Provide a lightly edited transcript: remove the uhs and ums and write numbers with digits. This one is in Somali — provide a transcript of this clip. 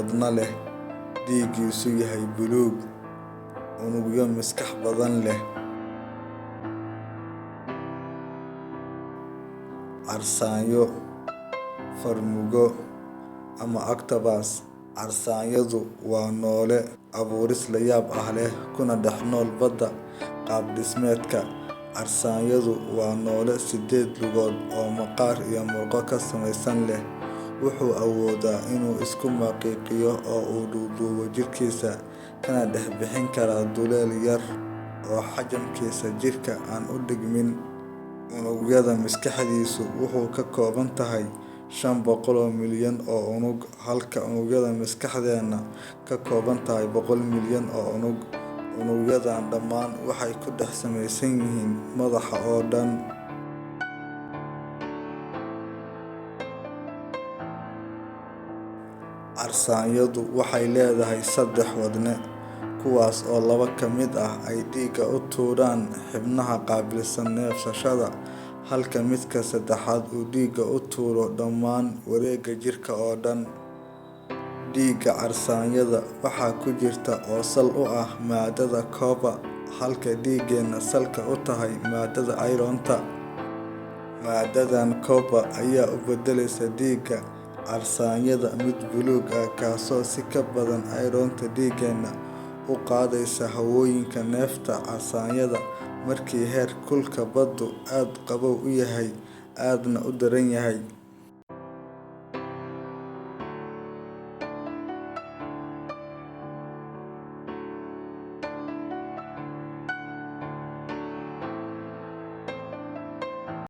wadna leh, dhiiggiisu yahay buluug, unugyo maskax badan leh. Carsaanyo, farmugo ama octopus. Carsaanyadu waa noole abuuris la yaab leh kuna dhex nool badda. Qaab dhismeedka carsaanyadu waa noole 8 lugood oo maqaar iyo murqo ka samaysan leh. Wuxuu awoodaa inuu isku maqiiqiyo oo uu duuduubo jirkiisa, kana dhex bixin kara duleel yar oo xajamkiisa jirka aan u dhigmin. Unugyada maskaxdiisu wuxuu ka kooban tahay 500 milyan oo unug, halka unugyada maskaxdeenna ka kooban tahay 100 milyan oo unug. Unugyadan dhammaan waxay ku dhex samaysan yihiin madaxa oo dhan. Carsaanyadu waxay leedahay 3 wadne, kuwaas oo 2 ka mid ah ay dhiigga u tuuraan xubnaha qaabilsan neefsashada, halka midka saddexaad uu dhiigga u tuuro dhammaan wareegga jirka oo dhan. Dhiigga carsaanyada waxaa ku jirta oo sal u ah maadada copper, halka dhiiggeena salka u tahay maadada iron-ta. Maadadan copper ayaa u beddelaysa dhiigga carsaanyada mid buluug ah, kaasoo si ka badan iron-ta dhiiggeena u qaadaysa hawooyinka neefta. Carsaanyada markii heer kulka baddu aad qabow u yahay aadna u daran yahay,